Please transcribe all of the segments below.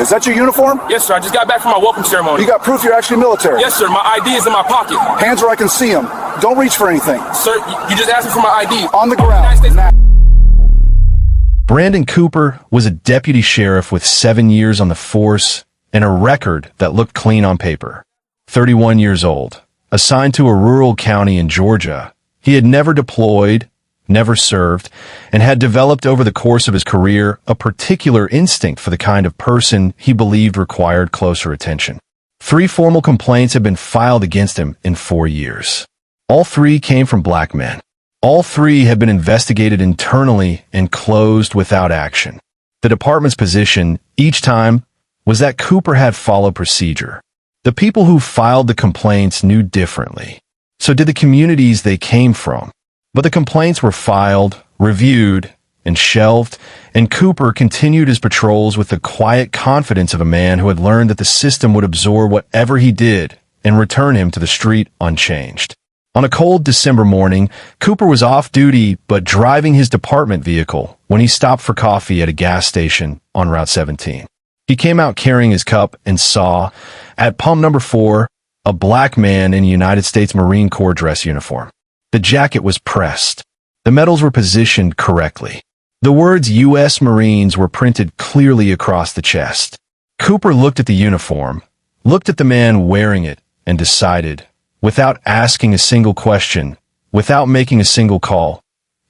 Is that your uniform? Yes, sir. I just got back from my welcome ceremony. You got proof you're actually military? Yes, sir. My ID is in my pocket. Hands where I can see them. Don't reach for anything. Sir, you just asked me for my ID. On the ground. Brandon Cooper was a deputy sheriff with 7 years on the force and a record that looked clean on paper. 31 years old, assigned to a rural county in Georgia. He had never deployed, never served, and had developed over the course of his career a particular instinct for the kind of person he believed required closer attention. 3 formal complaints had been filed against him in 4 years. All 3 came from black men. All 3 had been investigated internally and closed without action. The department's position, each time, was that Cooper had followed procedure. The people who filed the complaints knew differently. So did the communities they came from. But the complaints were filed, reviewed, and shelved, and Cooper continued his patrols with the quiet confidence of a man who had learned that the system would absorb whatever he did and return him to the street unchanged. On a cold December morning, Cooper was off duty but driving his department vehicle when he stopped for coffee at a gas station on Route 17. He came out carrying his cup and saw, at pump number 4, a black man in a United States Marine Corps dress uniform. The jacket was pressed. The medals were positioned correctly. The words U.S. Marines were printed clearly across the chest. Cooper looked at the uniform, looked at the man wearing it, and decided, without asking a single question, without making a single call,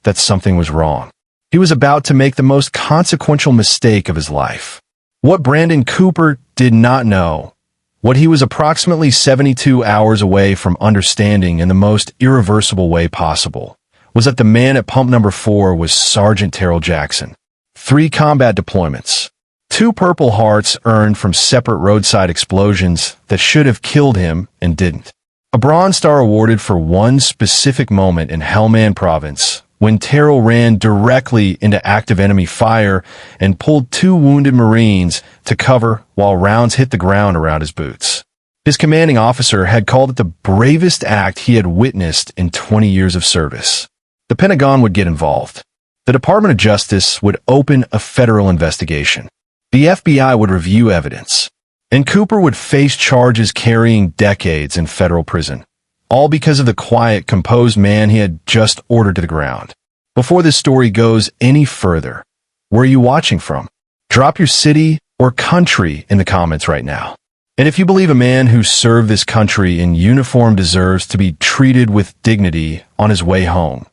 that something was wrong. He was about to make the most consequential mistake of his life. What Brandon Cooper did not know, what he was approximately 72 hours away from understanding in the most irreversible way possible, was that the man at pump number 4 was Sergeant Terrell Jackson. 3 combat deployments, 2 Purple Hearts earned from separate roadside explosions that should have killed him and didn't. A Bronze Star awarded for one specific moment in Helmand Province, when Terrell ran directly into active enemy fire and pulled 2 wounded Marines to cover while rounds hit the ground around his boots. His commanding officer had called it the bravest act he had witnessed in 20 years of service. The Pentagon would get involved. The Department of Justice would open a federal investigation. The FBI would review evidence. And Cooper would face charges carrying decades in federal prison. All because of the quiet, composed man he had just ordered to the ground. Before this story goes any further, where are you watching from? Drop your city or country in the comments right now. And if you believe a man who served this country in uniform deserves to be treated with dignity on his way home,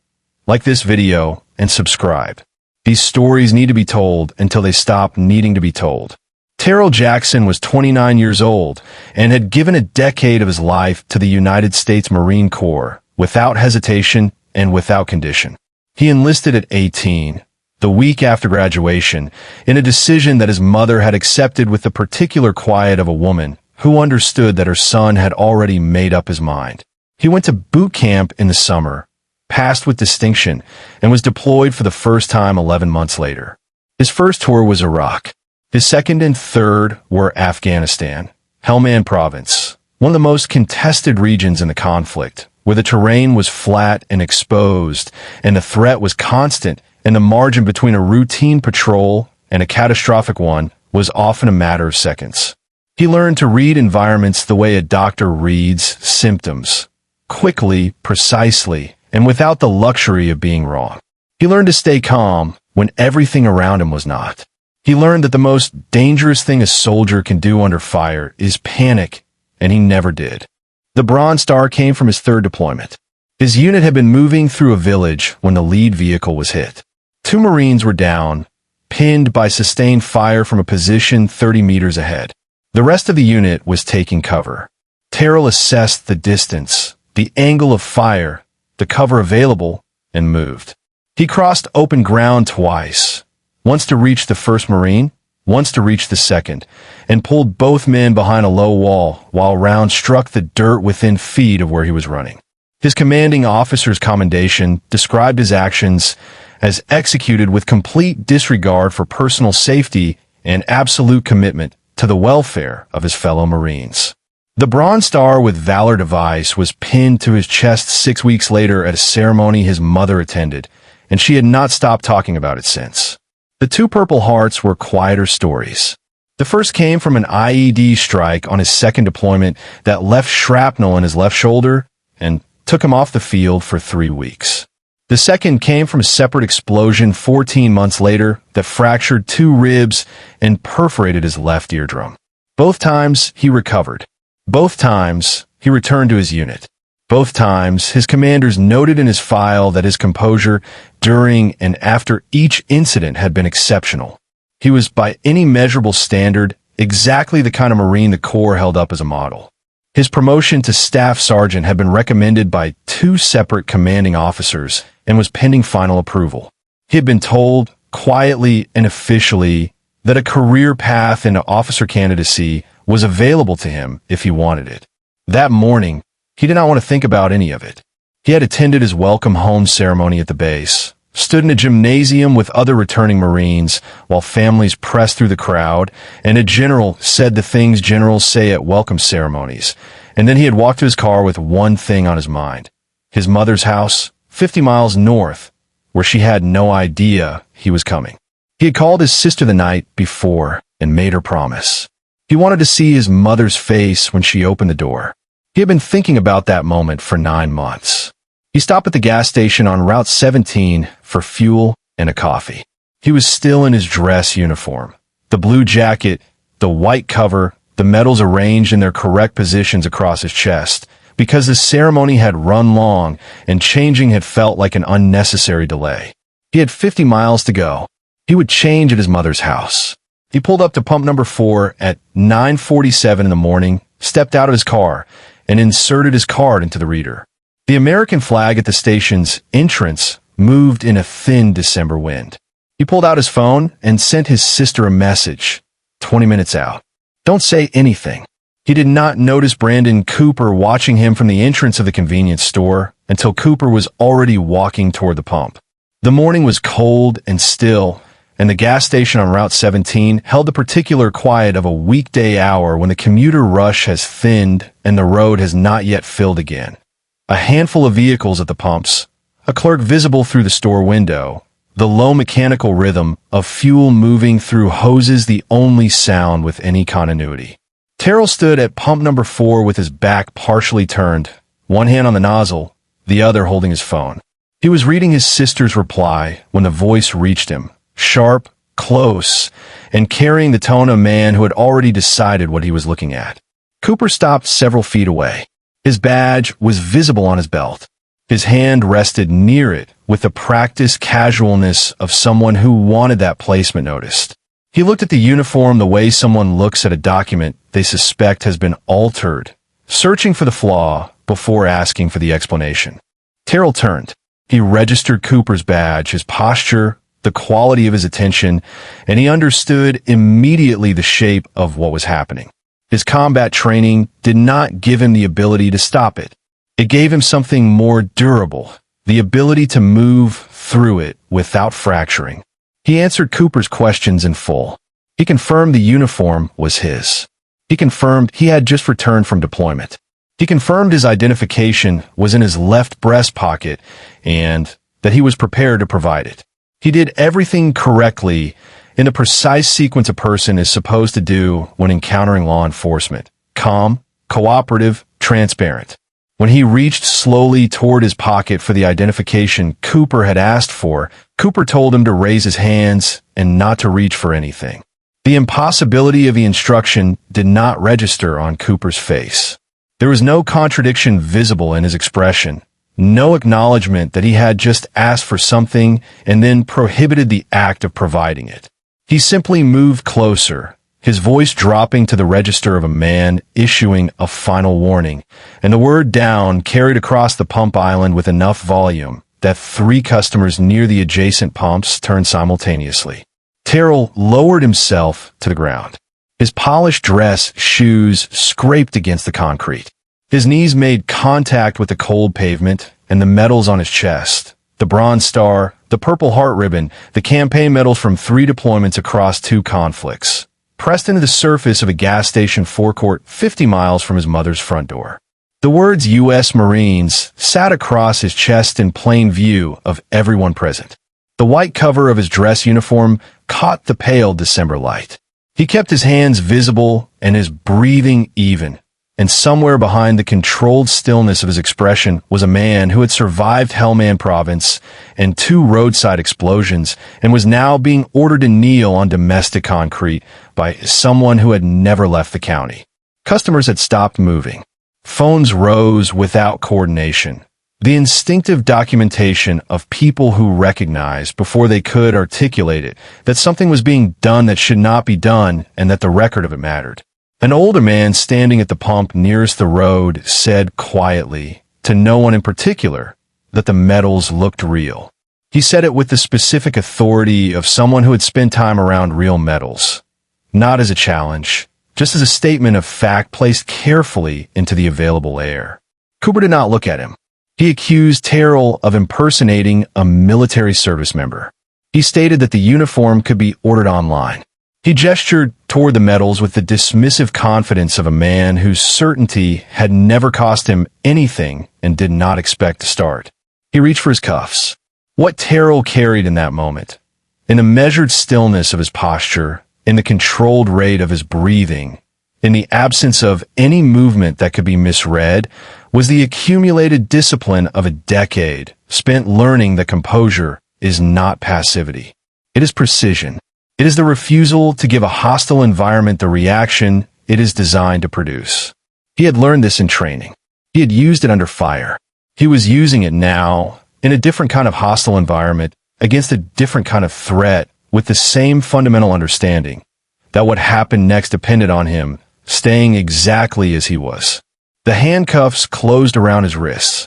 like this video and subscribe. These stories need to be told until they stop needing to be told. Terrell Jackson was 29 years old and had given a decade of his life to the United States Marine Corps without hesitation and without condition. He enlisted at 18, the week after graduation, in a decision that his mother had accepted with the particular quiet of a woman who understood that her son had already made up his mind. He went to boot camp in the summer, passed with distinction, and was deployed for the first time 11 months later. His first tour was Iraq. His second and third were Afghanistan, Helmand Province, one of the most contested regions in the conflict, where the terrain was flat and exposed, and the threat was constant, and the margin between a routine patrol and a catastrophic one was often a matter of seconds. He learned to read environments the way a doctor reads symptoms, quickly, precisely, and without the luxury of being wrong. He learned to stay calm when everything around him was not. He learned that the most dangerous thing a soldier can do under fire is panic, and he never did. The Bronze Star came from his 3rd deployment. His unit had been moving through a village when the lead vehicle was hit. 2 Marines were down, pinned by sustained fire from a position 30 meters ahead. The rest of the unit was taking cover. Terrell assessed the distance, the angle of fire, the cover available, and moved. He crossed open ground twice. Once to reach the first Marine, once to reach the second, and pulled both men behind a low wall while rounds struck the dirt within feet of where he was running. His commanding officer's commendation described his actions as executed with complete disregard for personal safety and absolute commitment to the welfare of his fellow Marines. The Bronze Star with Valor device was pinned to his chest 6 weeks later at a ceremony his mother attended, and she had not stopped talking about it since. The 2 Purple Hearts were quieter stories. The first came from an IED strike on his second deployment that left shrapnel in his left shoulder and took him off the field for 3 weeks. The second came from a separate explosion 14 months later that fractured 2 ribs and perforated his left eardrum. Both times, he recovered. Both times, he returned to his unit. Both times, his commanders noted in his file that his composure during and after each incident had been exceptional. He was, by any measurable standard, exactly the kind of Marine the Corps held up as a model. His promotion to staff sergeant had been recommended by 2 separate commanding officers and was pending final approval. He had been told, quietly and officially, that a career path into officer candidacy was available to him if he wanted it. That morning, he did not want to think about any of it. He had attended his welcome home ceremony at the base, stood in a gymnasium with other returning Marines while families pressed through the crowd, and a general said the things generals say at welcome ceremonies, and then he had walked to his car with one thing on his mind: his mother's house, 50 miles north, where she had no idea he was coming. He had called his sister the night before and made her promise. He wanted to see his mother's face when she opened the door. He had been thinking about that moment for 9 months. He stopped at the gas station on Route 17 for fuel and a coffee. He was still in his dress uniform. The blue jacket, the white cover, the medals arranged in their correct positions across his chest, because the ceremony had run long and changing had felt like an unnecessary delay. He had 50 miles to go. He would change at his mother's house. He pulled up to pump number 4 at 9:47 in the morning, stepped out of his car, and inserted his card into the reader. The American flag at the station's entrance moved in a thin December wind. He pulled out his phone and sent his sister a message, 20 minutes out. Don't say anything. He did not notice Brandon Cooper watching him from the entrance of the convenience store until Cooper was already walking toward the pump. The morning was cold and still, and the gas station on Route 17 held the particular quiet of a weekday hour when the commuter rush has thinned and the road has not yet filled again. A handful of vehicles at the pumps, a clerk visible through the store window, the low mechanical rhythm of fuel moving through hoses, the only sound with any continuity. Terrell stood at pump number 4 with his back partially turned, one hand on the nozzle, the other holding his phone. He was reading his sister's reply when the voice reached him, sharp, close, and carrying the tone of a man who had already decided what he was looking at. Cooper stopped several feet away. His badge was visible on his belt. His hand rested near it with the practiced casualness of someone who wanted that placement noticed. He looked at the uniform the way someone looks at a document they suspect has been altered, searching for the flaw before asking for the explanation. Terrell turned. He registered Cooper's badge, his posture, the quality of his attention, and he understood immediately the shape of what was happening. His combat training did not give him the ability to stop it. It gave him something more durable, the ability to move through it without fracturing. He answered Cooper's questions in full. He confirmed the uniform was his. He confirmed he had just returned from deployment. He confirmed his identification was in his left breast pocket and that he was prepared to provide it. He did everything correctly in the precise sequence a person is supposed to do when encountering law enforcement: calm, cooperative, transparent. When he reached slowly toward his pocket for the identification Cooper had asked for, Cooper told him to raise his hands and not to reach for anything. The impossibility of the instruction did not register on Cooper's face. There was no contradiction visible in his expression, no acknowledgement that he had just asked for something and then prohibited the act of providing it. He simply moved closer, his voice dropping to the register of a man issuing a final warning, and the word down carried across the pump island with enough volume that 3 customers near the adjacent pumps turned simultaneously. Terrell lowered himself to the ground. His polished dress shoes scraped against the concrete. His knees made contact with the cold pavement and the medals on his chest, the Bronze Star, the Purple Heart Ribbon, the campaign medals from 3 deployments across 2 conflicts, pressed into the surface of a gas station forecourt 50 miles from his mother's front door. The words U.S. Marines sat across his chest in plain view of everyone present. The white cover of his dress uniform caught the pale December light. He kept his hands visible and his breathing even, and somewhere behind the controlled stillness of his expression was a man who had survived Helmand Province and 2 roadside explosions and was now being ordered to kneel on domestic concrete by someone who had never left the county. Customers had stopped moving. Phones rose without coordination. The instinctive documentation of people who recognized before they could articulate it that something was being done that should not be done and that the record of it mattered. An older man standing at the pump nearest the road said quietly, to no one in particular, that the metals looked real. He said it with the specific authority of someone who had spent time around real metals. Not as a challenge, just as a statement of fact placed carefully into the available air. Cooper did not look at him. He accused Terrell of impersonating a military service member. He stated that the uniform could be ordered online. He gestured toward the metals with the dismissive confidence of a man whose certainty had never cost him anything and did not expect to start. He reached for his cuffs. What Terrell carried in that moment, in the measured stillness of his posture, in the controlled rate of his breathing, in the absence of any movement that could be misread, was the accumulated discipline of a decade spent learning that composure is not passivity. It is precision. It is the refusal to give a hostile environment the reaction it is designed to produce. He had learned this in training. He had used it under fire. He was using it now, in a different kind of hostile environment, against a different kind of threat, with the same fundamental understanding that what happened next depended on him staying exactly as he was. The handcuffs closed around his wrists.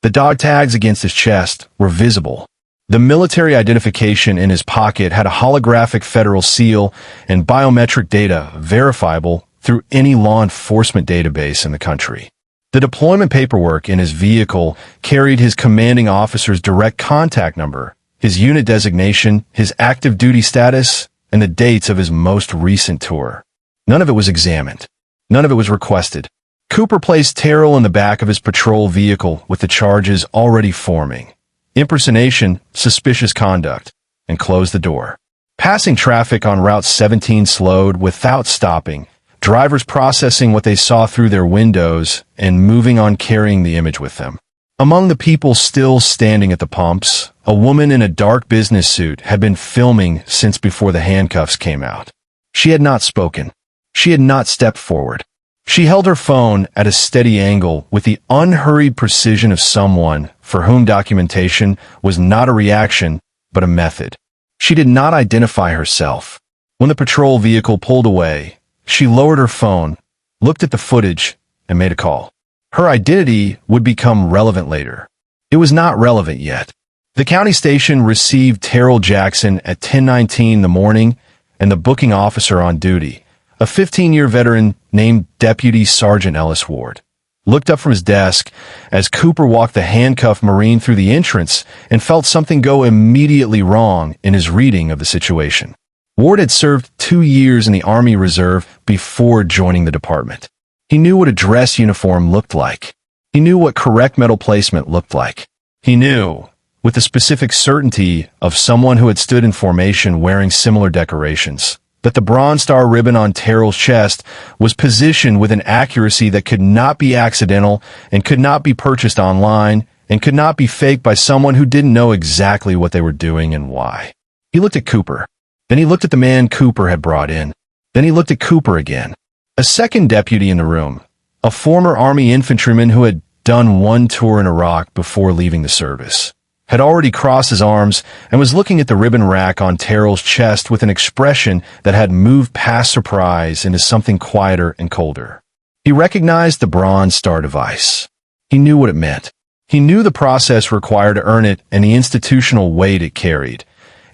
The dog tags against his chest were visible. The military identification in his pocket had a holographic federal seal and biometric data verifiable through any law enforcement database in the country. The deployment paperwork in his vehicle carried his commanding officer's direct contact number, his unit designation, his active duty status, and the dates of his most recent tour. None of it was examined. None of it was requested. Cooper placed Terrell in the back of his patrol vehicle with the charges already forming: impersonation, suspicious conduct, and closed the door. Passing traffic on Route 17 slowed without stopping, drivers processing what they saw through their windows and moving on carrying the image with them. Among the people still standing at the pumps, a woman in a dark business suit had been filming since before the handcuffs came out. She had not spoken. She had not stepped forward. She held her phone at a steady angle with the unhurried precision of someone for whom documentation was not a reaction, but a method. She did not identify herself. When the patrol vehicle pulled away, she lowered her phone, looked at the footage, and made a call. Her identity would become relevant later. It was not relevant yet. The county station received Terrell Jackson at 10:19 in the morning, and the booking officer on duty, a 15-year veteran named Deputy Sergeant Ellis Ward, looked up from his desk as Cooper walked the handcuffed Marine through the entrance and felt something go immediately wrong in his reading of the situation. Ward had served 2 years in the Army Reserve before joining the department. He knew what a dress uniform looked like. He knew what correct metal placement looked like. He knew, with the specific certainty of someone who had stood in formation wearing similar decorations, that the Bronze Star ribbon on Terrell's chest was positioned with an accuracy that could not be accidental and could not be purchased online and could not be faked by someone who didn't know exactly what they were doing and why. He looked at Cooper. Then he looked at the man Cooper had brought in. Then he looked at Cooper again. A second deputy in the room, a former Army infantryman who had done one tour in Iraq before leaving the service, had already crossed his arms and was looking at the ribbon rack on Terrell's chest with an expression that had moved past surprise into something quieter and colder. He recognized the Bronze Star device. He knew what it meant. He knew the process required to earn it and the institutional weight it carried,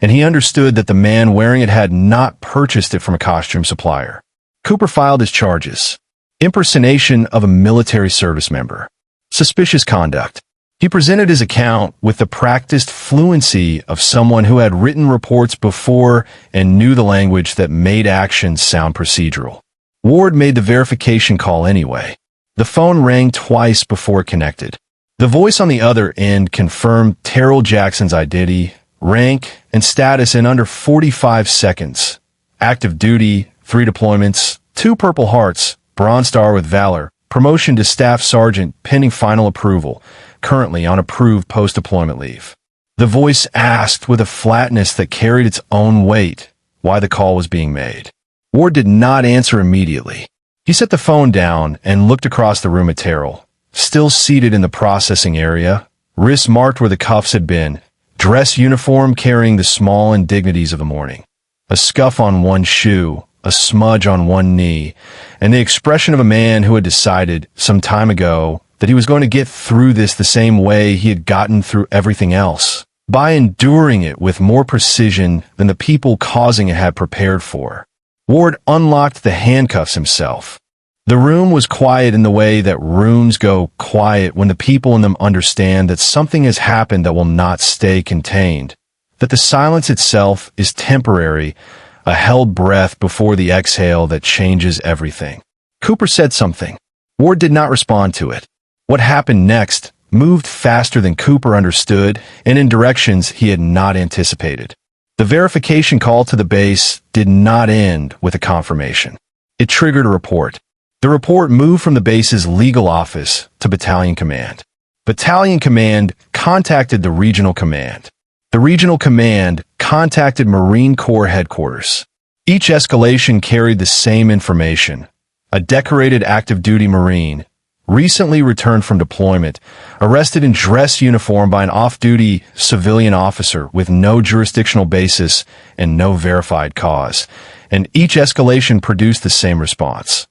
and he understood that the man wearing it had not purchased it from a costume supplier. Cooper filed his charges: impersonation of a military service member, suspicious conduct. He presented his account with the practiced fluency of someone who had written reports before and knew the language that made actions sound procedural. Ward made the verification call anyway. The phone rang twice before it connected. The voice on the other end confirmed Terrell Jackson's identity, rank, and status in under 45 seconds. Active duty, 3 deployments, 2 Purple Hearts, Bronze Star with Valor, promotion to Staff Sergeant pending final approval, currently on approved post-deployment leave. The voice asked with a flatness that carried its own weight why the call was being made. Ward did not answer immediately. He set the phone down and looked across the room at Terrell, still seated in the processing area, wrists marked where the cuffs had been, dress uniform carrying the small indignities of the morning. A scuff on one shoe, a smudge on one knee, and the expression of a man who had decided some time ago that he was going to get through this the same way he had gotten through everything else, by enduring it with more precision than the people causing it had prepared for. Ward unlocked the handcuffs himself. The room was quiet in the way that rooms go quiet when the people in them understand that something has happened that will not stay contained, that the silence itself is temporary, a held breath before the exhale that changes everything. Cooper said something. Ward did not respond to it. What happened next moved faster than Cooper understood and in directions he had not anticipated. The verification call to the base did not end with a confirmation. It triggered a report. The report moved from the base's legal office to Battalion Command. Battalion Command contacted the Regional Command. The Regional Command contacted Marine Corps Headquarters. Each escalation carried the same information. A decorated active duty Marine, recently returned from deployment, arrested in dress uniform by an off-duty civilian officer with no jurisdictional basis and no verified cause. And each escalation produced the same response.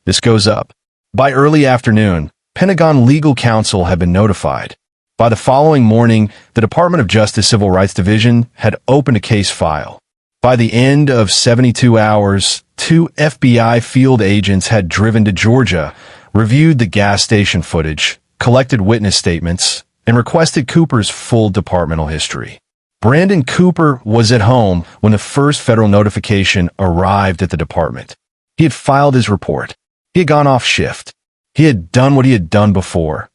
This goes up. By early afternoon, Pentagon legal counsel had been notified. By the following morning, the Department of Justice Civil Rights Division had opened a case file. By the end of 72 hours, 2 FBI field agents had driven to Georgia, reviewed the gas station footage, collected witness statements, and requested Cooper's full departmental history. Brandon Cooper was at home when the first federal notification arrived at the department. He had filed his report. He had gone off shift. He had done what he had done before,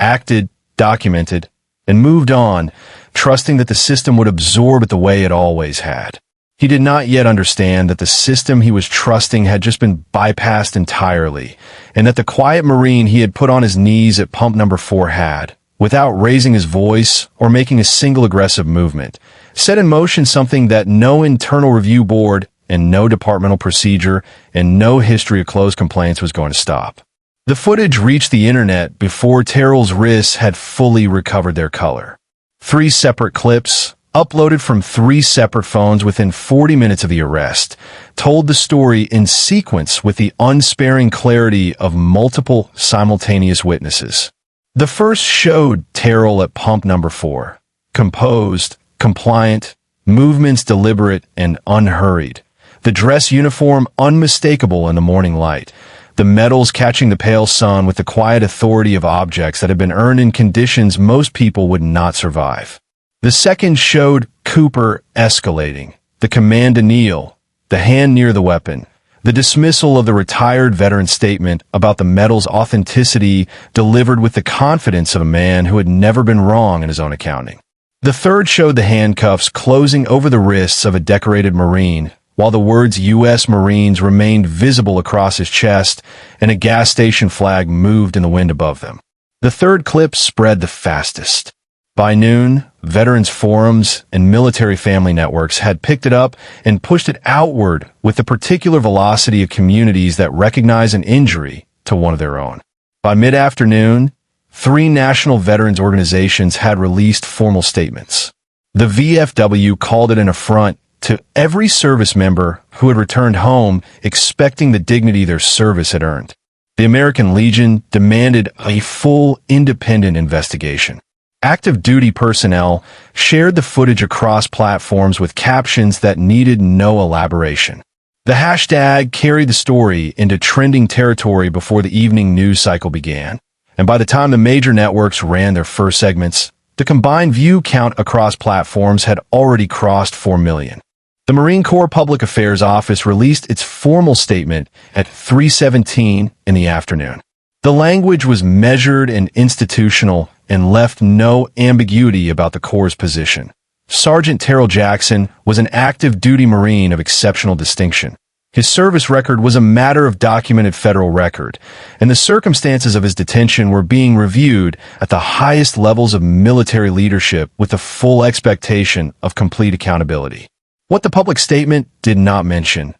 acted, documented, and moved on, trusting that the system would absorb it the way it always had. He did not yet understand that the system he was trusting had just been bypassed entirely, and that the quiet Marine he had put on his knees at pump number 4 had, without raising his voice or making a single aggressive movement, set in motion something that no internal review board and no departmental procedure and no history of closed complaints was going to stop. The footage reached the internet before Terrell's wrists had fully recovered their color. 3 separate clips, uploaded from 3 separate phones within 40 minutes of the arrest, told the story in sequence with the unsparing clarity of multiple simultaneous witnesses. The first showed Terrell at pump number 4, composed, compliant, movements deliberate and unhurried, the dress uniform unmistakable in the morning light, the medals catching the pale sun with the quiet authority of objects that had been earned in conditions most people would not survive. The second showed Cooper escalating, the command to kneel, the hand near the weapon, the dismissal of the retired veteran's statement about the medal's authenticity delivered with the confidence of a man who had never been wrong in his own accounting. The third showed the handcuffs closing over the wrists of a decorated Marine, while the words U.S. Marines remained visible across his chest and a gas station flag moved in the wind above them. The third clip spread the fastest. By noon, veterans forums and military family networks had picked it up and pushed it outward with the particular velocity of communities that recognize an injury to one of their own. By mid-afternoon, 3 national veterans organizations had released formal statements. The VFW called it an affront to every service member who had returned home expecting the dignity their service had earned. The American Legion demanded a full, independent investigation. Active duty personnel shared the footage across platforms with captions that needed no elaboration. The hashtag carried the story into trending territory before the evening news cycle began, and by the time the major networks ran their first segments, the combined view count across platforms had already crossed 4 million. The Marine Corps Public Affairs Office released its formal statement at 3:17 in the afternoon. The language was measured and institutional and left no ambiguity about the Corps' position. Sergeant Terrell Jackson was an active duty Marine of exceptional distinction. His service record was a matter of documented federal record, and the circumstances of his detention were being reviewed at the highest levels of military leadership with the full expectation of complete accountability. What the public statement did not mention,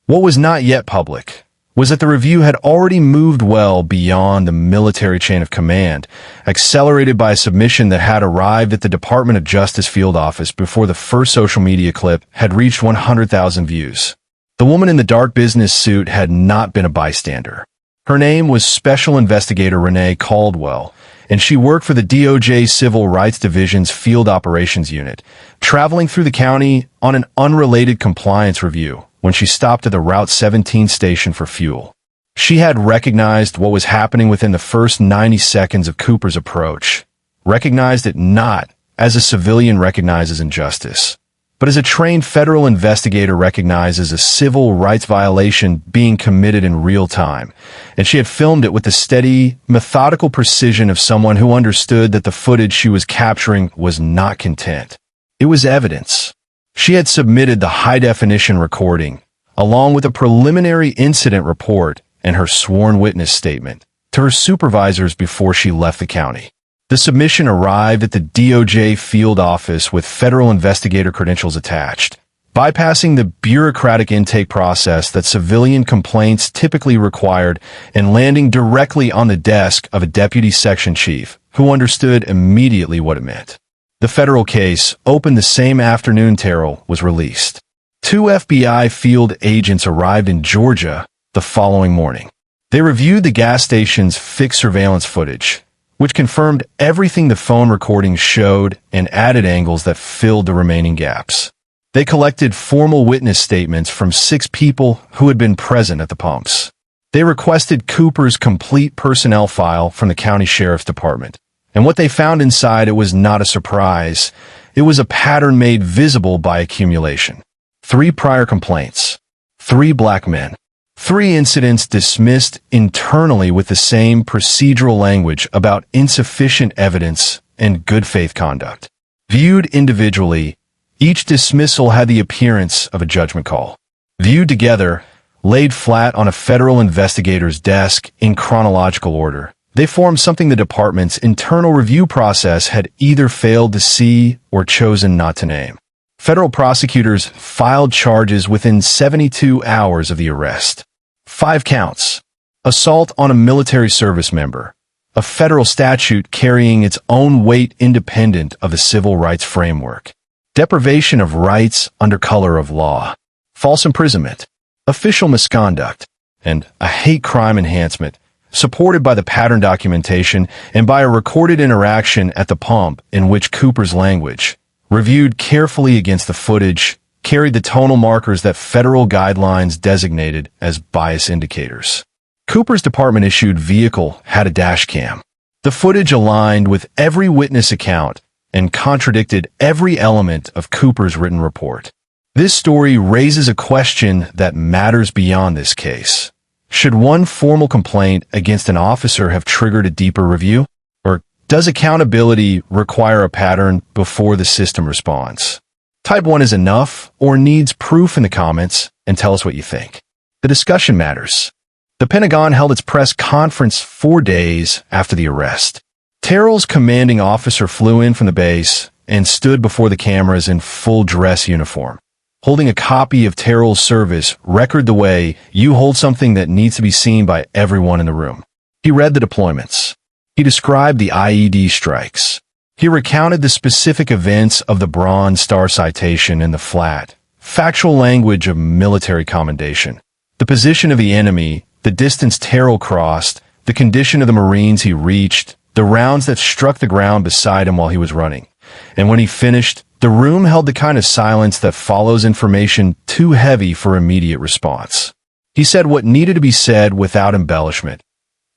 what was not yet public, was that the review had already moved well beyond the military chain of command, accelerated by a submission that had arrived at the Department of Justice field office before the first social media clip had reached 100,000 views. The woman in the dark business suit had not been a bystander. Her name was Special Investigator Renee Caldwell, and she worked for the DOJ Civil Rights Division's Field Operations Unit, traveling through the county on an unrelated compliance review when she stopped at the Route 17 station for fuel. She had recognized what was happening within the first 90 seconds of Cooper's approach, recognized it not as a civilian recognizes injustice, but as a trained federal investigator recognizes a civil rights violation being committed in real time, and she had filmed it with the steady, methodical precision of someone who understood that the footage she was capturing was not content. It was evidence. She had submitted the high-definition recording, along with a preliminary incident report and her sworn witness statement, to her supervisors before she left the county. The submission arrived at the DOJ field office with federal investigator credentials attached, bypassing the bureaucratic intake process that civilian complaints typically required and landing directly on the desk of a deputy section chief who understood immediately what it meant. The federal case, opened the same afternoon Terrell was released. 2 FBI field agents arrived in Georgia the following morning. They reviewed the gas station's fixed surveillance footage, which confirmed everything the phone recordings showed and added angles that filled the remaining gaps. They collected formal witness statements from 6 people who had been present at the pumps. They requested Cooper's complete personnel file from the county sheriff's department, and what they found inside it was not a surprise. It was a pattern made visible by accumulation. 3 prior complaints. 3 black men. 3 incidents dismissed internally with the same procedural language about insufficient evidence and good faith conduct. Viewed individually, each dismissal had the appearance of a judgment call. Viewed together, laid flat on a federal investigator's desk in chronological order, they formed something the department's internal review process had either failed to see or chosen not to name. Federal prosecutors filed charges within 72 hours of the arrest. 5 counts. Assault on a military service member, a federal statute carrying its own weight independent of the civil rights framework. Deprivation of rights under color of law. False imprisonment. Official misconduct. And a hate crime enhancement, supported by the pattern documentation and by a recorded interaction at the pump in which Cooper's language, reviewed carefully against the footage, carried the tonal markers that federal guidelines designated as bias indicators. Cooper's department-issued vehicle had a dash cam. The footage aligned with every witness account and contradicted every element of Cooper's written report. This story raises a question that matters beyond this case. Should one formal complaint against an officer have triggered a deeper review? Or does accountability require a pattern before the system responds? Type 1 is enough or needs proof in the comments, and tell us what you think. The discussion matters. The Pentagon held its press conference 4 days after the arrest. Terrell's commanding officer flew in from the base and stood before the cameras in full dress uniform, holding a copy of Terrell's service record the way you hold something that needs to be seen by everyone in the room. He read the deployments. He described the IED strikes. He recounted the specific events of the Bronze Star citation in the flat, factual language of military commendation, the position of the enemy, the distance Terrell crossed, the condition of the Marines he reached, the rounds that struck the ground beside him while he was running. And when he finished, the room held the kind of silence that follows information too heavy for immediate response. He said what needed to be said without embellishment.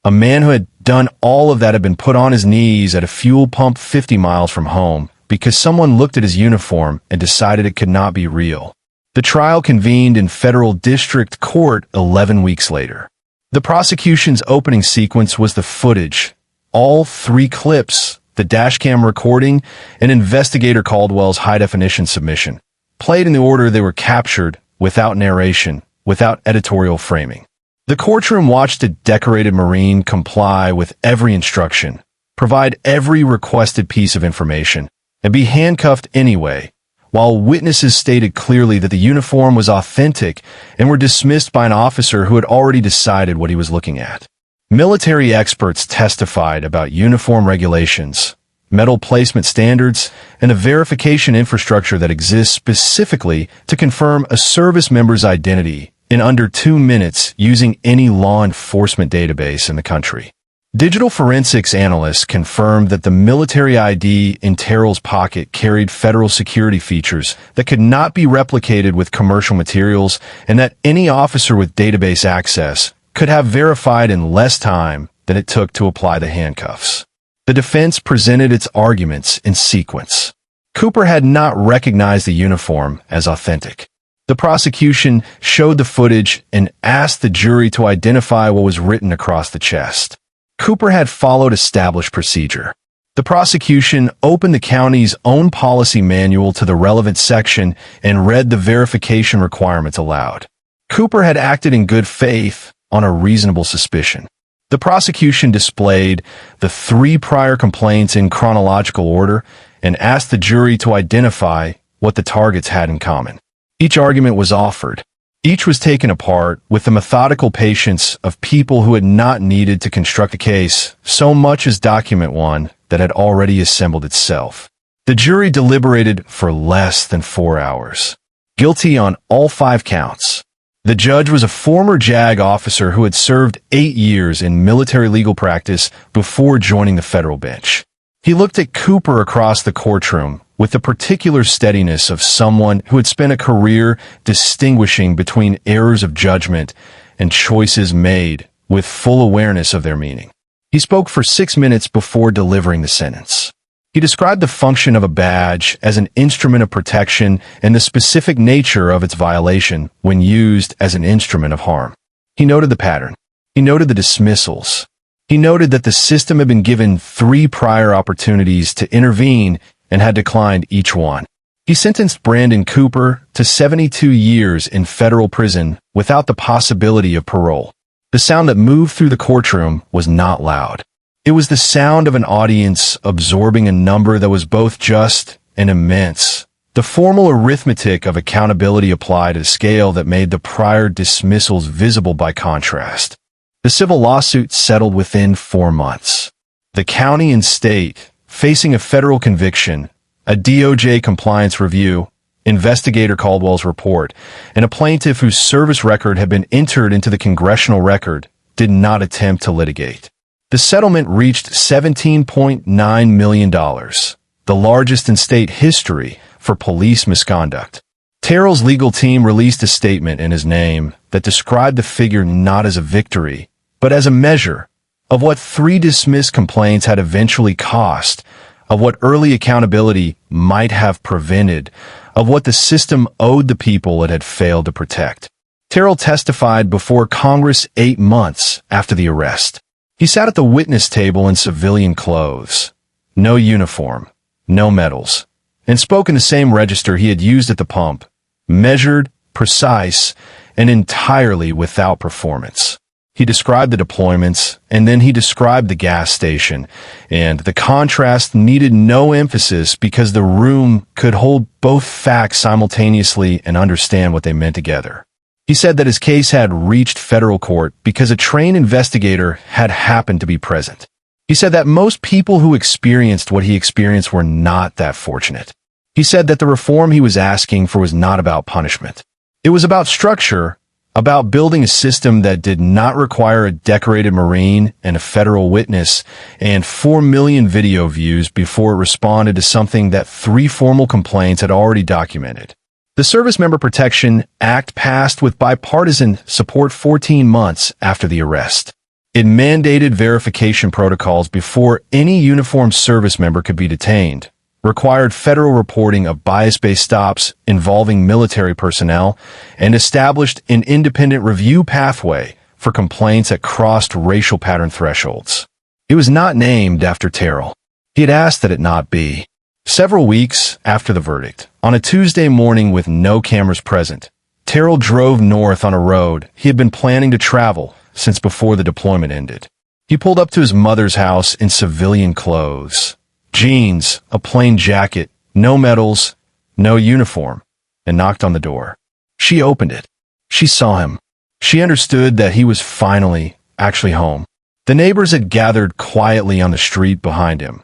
A man who had done all of that had been put on his knees at a fuel pump 50 miles from home because someone looked at his uniform and decided it could not be real. The trial convened in federal district court 11 weeks later. The prosecution's opening sequence was the footage, all 3 clips, the dashcam recording, and investigator Caldwell's high-definition submission, played in the order they were captured, without narration, without editorial framing. The courtroom watched a decorated Marine comply with every instruction, provide every requested piece of information, and be handcuffed anyway, while witnesses stated clearly that the uniform was authentic and were dismissed by an officer who had already decided what he was looking at. Military experts testified about uniform regulations, metal placement standards, and a verification infrastructure that exists specifically to confirm a service member's identity in under 2 minutes using any law enforcement database in the country. Digital forensics analysts confirmed that the military ID in Terrell's pocket carried federal security features that could not be replicated with commercial materials, and that any officer with database access could have verified in less time than it took to apply the handcuffs. The defense presented its arguments in sequence. Cooper had not recognized the uniform as authentic. The prosecution showed the footage and asked the jury to identify what was written across the chest. Cooper had followed established procedure. The prosecution opened the county's own policy manual to the relevant section and read the verification requirements aloud. Cooper had acted in good faith on a reasonable suspicion. The prosecution displayed the 3 prior complaints in chronological order and asked the jury to identify what the targets had in common. Each argument was offered. Each was taken apart with the methodical patience of people who had not needed to construct a case so much as document one that had already assembled itself. The jury deliberated for less than 4 hours. Guilty on all 5 counts. The judge was a former JAG officer who had served 8 years in military legal practice before joining the federal bench. He looked at Cooper across the courtroom with the particular steadiness of someone who had spent a career distinguishing between errors of judgment and choices made with full awareness of their meaning. He spoke for 6 minutes before delivering the sentence. He described the function of a badge as an instrument of protection and the specific nature of its violation when used as an instrument of harm. He noted the pattern. He noted the dismissals. He noted that the system had been given 3 prior opportunities to intervene and had declined each one. He sentenced Brandon Cooper to 72 years in federal prison without the possibility of parole. The sound that moved through the courtroom was not loud. It was the sound of an audience absorbing a number that was both just and immense. The formal arithmetic of accountability applied at a scale that made the prior dismissals visible by contrast. The civil lawsuit settled within 4 months. The county and state, facing a federal conviction, a DOJ compliance review, Investigator Caldwell's report, and a plaintiff whose service record had been entered into the congressional record, did not attempt to litigate. The settlement reached $17.9 million, the largest in state history for police misconduct. Terrell's legal team released a statement in his name that described the figure not as a victory, but as a measure of what 3 dismissed complaints had eventually cost, of what early accountability might have prevented, of what the system owed the people it had failed to protect. Terrell testified before Congress 8 months after the arrest. He sat at the witness table in civilian clothes, no uniform, no medals, and spoke in the same register he had used at the pump, measured, precise, and entirely without performance. He described the deployments, and then he described the gas station, and the contrast needed no emphasis because the room could hold both facts simultaneously and understand what they meant together. He said that his case had reached federal court because a trained investigator had happened to be present. He said that most people who experienced what he experienced were not that fortunate. He said that the reform he was asking for was not about punishment. It was about structure, about building a system that did not require a decorated Marine and a federal witness and 4 million video views before it responded to something that 3 formal complaints had already documented. The Service Member Protection Act passed with bipartisan support 14 months after the arrest. It mandated verification protocols before any uniformed service member could be detained, required federal reporting of bias-based stops involving military personnel, and established an independent review pathway for complaints that crossed racial pattern thresholds. It was not named after Terrell. He had asked that it not be. Several weeks after the verdict, on a Tuesday morning with no cameras present, Terrell drove north on a road he had been planning to travel since before the deployment ended. He pulled up to his mother's house in civilian clothes. Jeans, a plain jacket, no medals, no uniform, and knocked on the door. She opened it. She saw him. She understood that he was finally actually home. The neighbors had gathered quietly on the street behind him,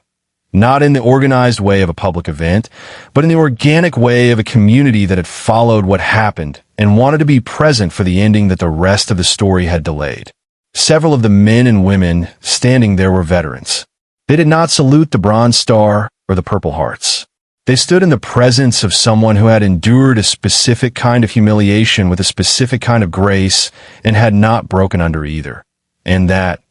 not in the organized way of a public event, but in the organic way of a community that had followed what happened and wanted to be present for the ending that the rest of the story had delayed. Several of the men and women standing there were veterans. They did not salute the Bronze Star or the Purple Hearts. They stood in the presence of someone who had endured a specific kind of humiliation with a specific kind of grace and had not broken under either. And that,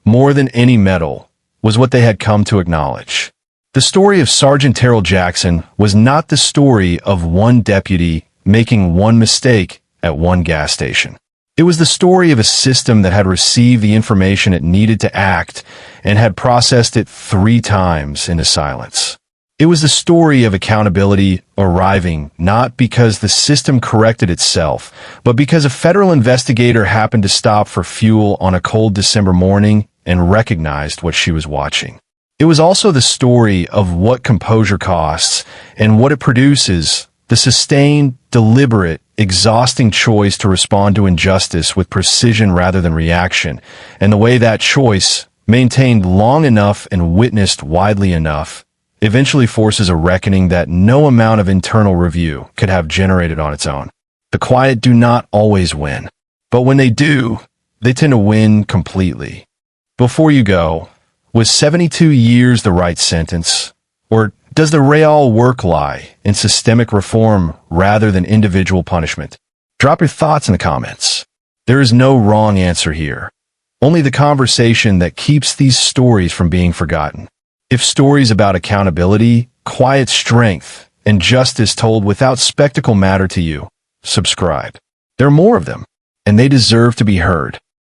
more than any medal, was what they had come to acknowledge. The story of Sergeant Terrell Jackson was not the story of one deputy making one mistake at one gas station. It was the story of a system that had received the information it needed to act and had processed it 3 times into silence. It was the story of accountability arriving not because the system corrected itself, but because a federal investigator happened to stop for fuel on a cold December morning and recognized what she was watching. It was also the story of what composure costs and what it produces, the sustained, deliberate, exhausting choice to respond to injustice with precision rather than reaction, and the way that choice, maintained long enough and witnessed widely enough, eventually forces a reckoning that no amount of internal review could have generated on its own. The quiet do not always win, but when they do, they tend to win completely. Before you go, was 72 years the right sentence? Or does the real work lie in systemic reform rather than individual punishment? Drop your thoughts in the comments. There is no wrong answer here. Only the conversation that keeps these stories from being forgotten. If stories about accountability, quiet strength, and justice told without spectacle matter to you, subscribe. There are more of them, and they deserve to be heard.